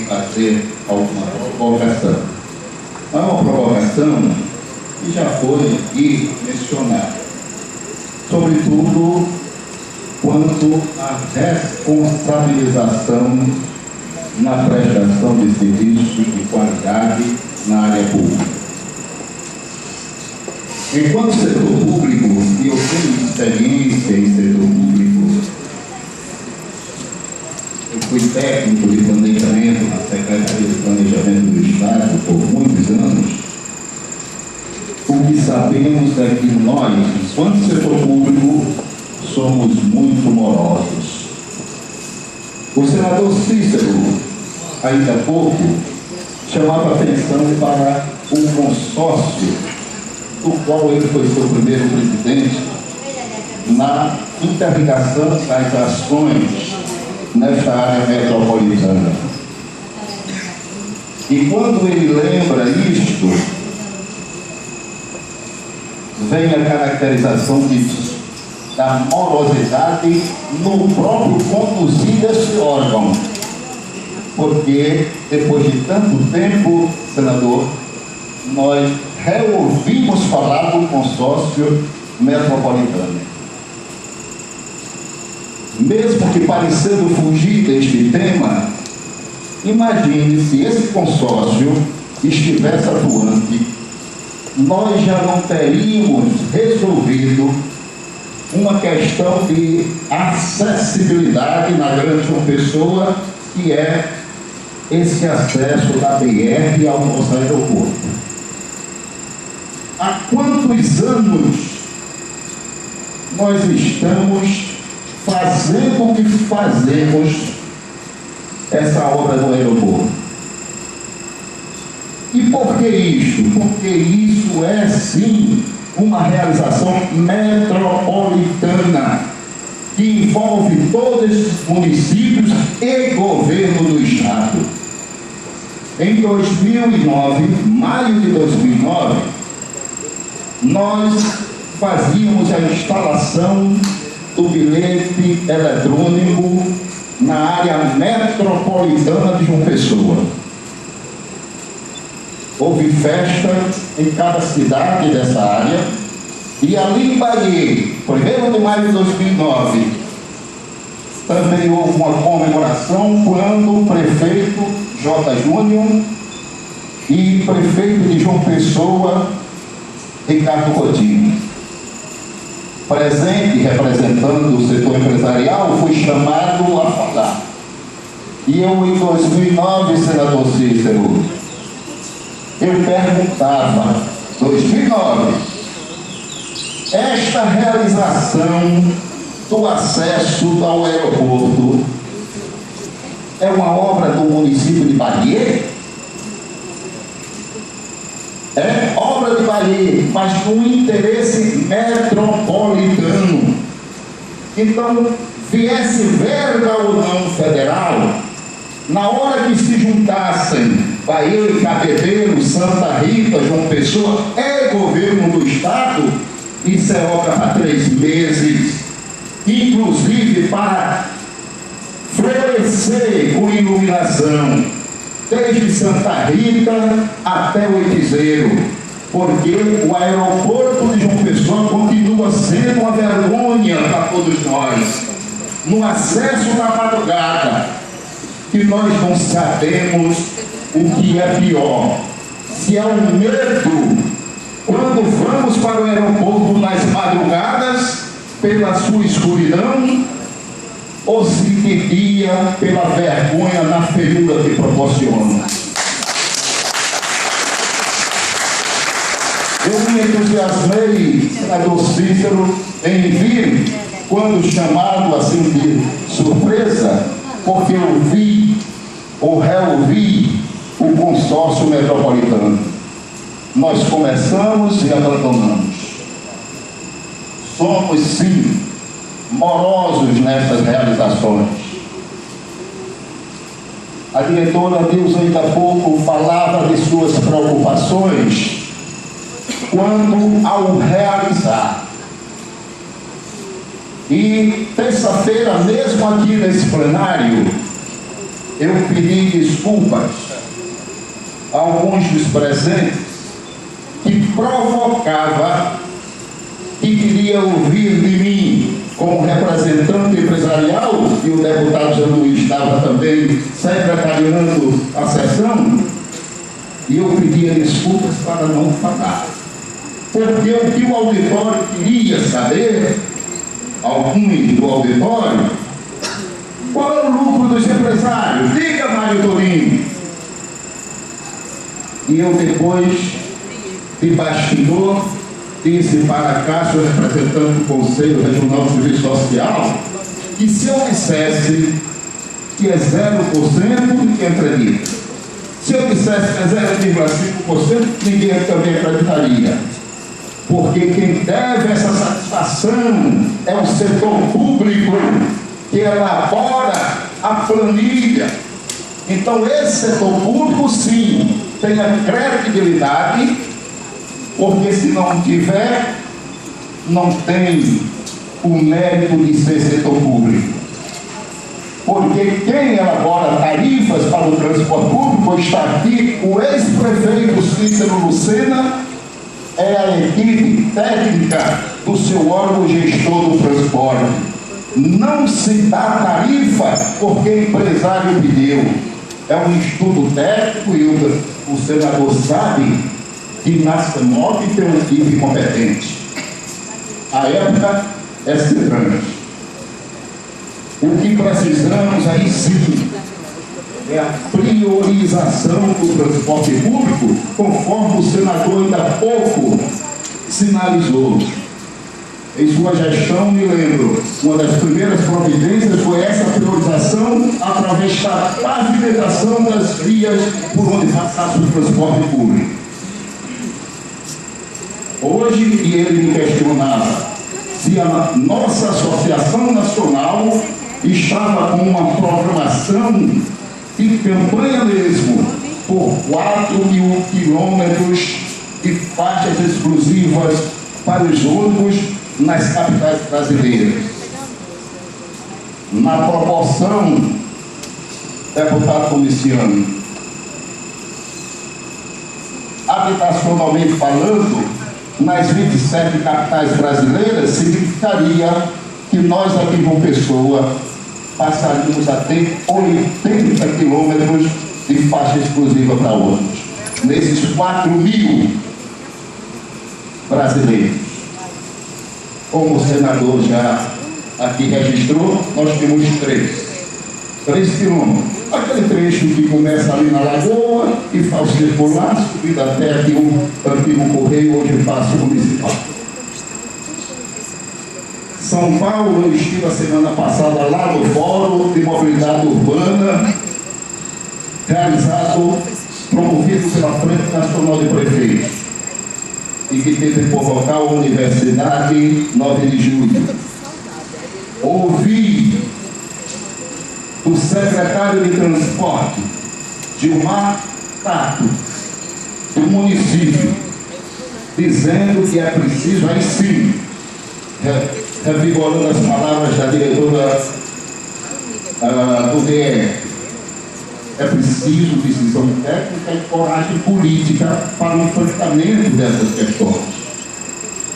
fazer alguma provocação. É uma provocação que já foi aqui mencionada, sobretudo quanto à responsabilização na prestação de serviços de qualidade na área pública. Enquanto setor público, e eu tenho experiência em setor público, eu fui técnico de planejamento na Secretaria de Planejamento do Estado por muitos anos. O que sabemos é que nós, enquanto setor público, somos muito morosos. O senador Cícero, ainda há pouco, chamava atenção para um consórcio do qual ele foi seu primeiro presidente na interligação das ações nesta área metropolitana. E quando ele lembra isto, vem a caracterização da morosidade no próprio conduzir desse órgão. Porque, depois de tanto tempo, senador, nós reouvimos falar do consórcio metropolitano. Mesmo que parecendo fugir deste tema, imagine se esse consórcio estivesse atuante, nós já não teríamos resolvido uma questão de acessibilidade na Grande João Pessoa, que é esse acesso da BR ao nosso aeroporto. Há quantos anos nós estamos fazendo o que fazemos essa obra do aeroporto? E por que isso? Porque isso é sim uma realização metropolitana que envolve todos os municípios e governo do Estado. Em 2009, maio de 2009, nós fazíamos a instalação do bilhete eletrônico na área metropolitana de João Pessoa. Houve festa em cada cidade dessa área, e ali em Bahia, 1º de maio de 2009, também houve uma comemoração quando o prefeito J. Júnior e prefeito de João Pessoa, Ricardo Coutinho, presente representando o setor empresarial, foi chamado a falar. E eu, em 2009, senador Cícero, eu perguntava, 2009, esta realização do acesso ao aeroporto é uma obra do município de Bahia? É obra de Bahia, mas com interesse metropolitano. Então, viesse verba ou não federal, na hora que se juntassem Bahia, Cabedelo, Santa Rita, João Pessoa, é governo do Estado, isso é obra para 3 meses, inclusive para florescer com iluminação, desde Santa Rita até o Oitizeiro, porque o aeroporto de João Pessoa continua sendo uma vergonha para todos nós. No acesso na madrugada, que nós não sabemos o que é pior, se é um medo quando vamos para o aeroporto nas madrugadas pela sua escuridão, ou se de dia pela vergonha na feiura que proporciona. Eu me entusiasmei, senador Cícero, em vir, quando chamado assim de surpresa, porque eu vi ou reouvi o consórcio metropolitano. Nós começamos e abandonamos. Somos, sim, morosos nessas realizações. A diretora Nilza ainda há pouco falava de suas preocupações quando ao realizar. E terça-feira, mesmo aqui nesse plenário, eu pedi desculpas a alguns dos presentes que provocava, que queria ouvir de mim como representante empresarial, e o deputado Jean Luiz estava também secretariando a sessão, e eu pedia desculpas para não falar. Porque o que o auditório queria saber, alguns do auditório, qual é o lucro dos empresários? Diga, Mário Torinho. E eu depois, de bastidor, disse para Cássio, representante do Conselho Regional de Serviço Social, que se eu dissesse que é 0%, ninguém acredita. Se eu dissesse que é 0,5%, ninguém também acreditaria. Porque quem deve essa satisfação é o setor público, que elabora a planilha. Então, esse setor público, sim, tem a credibilidade, porque se não tiver, não tem o mérito de ser setor público. Porque quem elabora tarifas para o transporte público, está aqui o ex-prefeito Cícero Lucena, é a equipe técnica do seu órgão gestor do transporte. Não se dá tarifa porque o empresário pediu. É um estudo técnico e o senador sabe que na CEMOB tem uma equipe competente. A época é Cetrans. O que precisamos aí sim é a priorização do transporte público, conforme o senador ainda há pouco sinalizou. Em sua gestão, me lembro, uma das primeiras providências foi essa priorização através da pavimentação das vias por onde passasse o transporte público. Hoje, e ele me questionava se a nossa Associação Nacional estava com uma programação de campanha mesmo por 4.000 quilômetros de faixas exclusivas para os ônibus nas capitais brasileiras. Na proporção, deputado Comiciano, habitacionalmente falando, nas 27 capitais brasileiras, significaria que nós aqui em João Pessoa passaríamos a ter 80 quilômetros de faixa exclusiva para ônibus. Nesses 4.000 brasileiros. Como o senador já aqui registrou, nós temos 3 quilômetros. Aquele trecho que começa ali na Lagoa e faz o circular, subindo até aqui o antigo Correio, onde passa o municipal. São Paulo, eu estive a semana passada lá no Fórum de Mobilidade Urbana, promovido pela Frente Nacional de Prefeitos, e que teve por local a Universidade 9 de Julho. Ouvi o secretário de Transporte, Gilmar Tato, do município, dizendo que é preciso, aí sim, revigorando as palavras da diretora do DE, é preciso decisão técnica e coragem política para o enfrentamento dessas questões.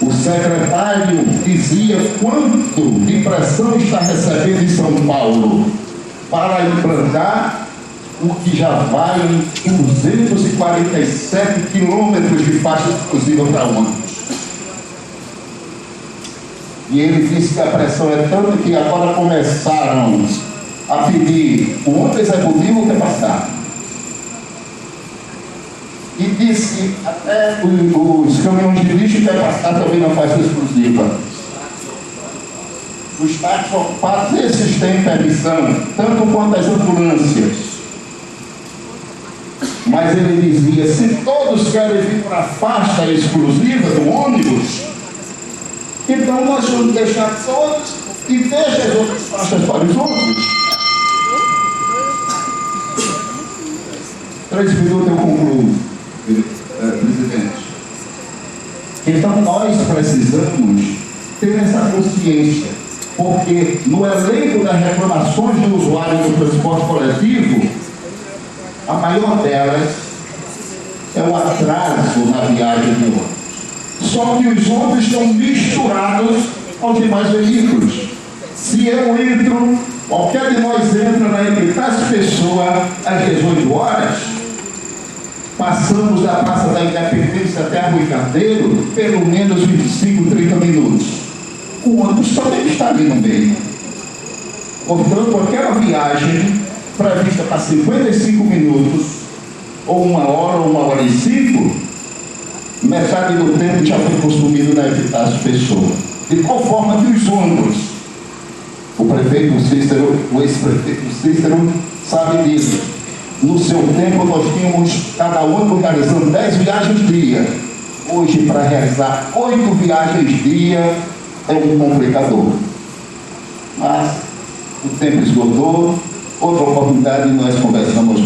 O secretário dizia quanto de pressão está recebendo em São Paulo para implantar o que já vai em 247 quilômetros de faixa exclusiva para ônibus. E ele disse que a pressão é tanta que agora começaram a pedir o ônibus executivo ultrapassado. E disse que até os caminhões de lixo querem passar também na faixa exclusiva. Os táxis ocupados, esses têm permissão, tanto quanto as ambulâncias. Mas ele dizia, se todos querem vir para a faixa exclusiva do ônibus, então nós vamos deixar todos e deixa as outras faixas para os outros. 3 minutos eu concluo, presidente. Então nós precisamos ter essa consciência porque no elenco das reclamações do usuário do transporte coletivo, a maior delas é o atraso na viagem de ônibus. Só que os ônibus estão misturados aos demais veículos. Se eu entro, qualquer de nós entra na Epitácio Pessoa às 18 horas, passamos da Praça da Independência até a Rui Carneiro, pelo menos 25, 30 minutos. O ônibus só tem que estar ali no meio. Portanto, aquela viagem prevista para 55 minutos, ou 1 hora, ou 1 hora e 5, metade do tempo já foi consumido na Epitácio Pessoa. De qual forma que os ônibus, o prefeito Cícero, o ex-prefeito Cícero sabe disso. No seu tempo nós tínhamos cada ônibus realizando 10 viagens dia. Hoje, para realizar 8 viagens dia é um complicador. Mas o tempo esgotou, outra oportunidade nós conversamos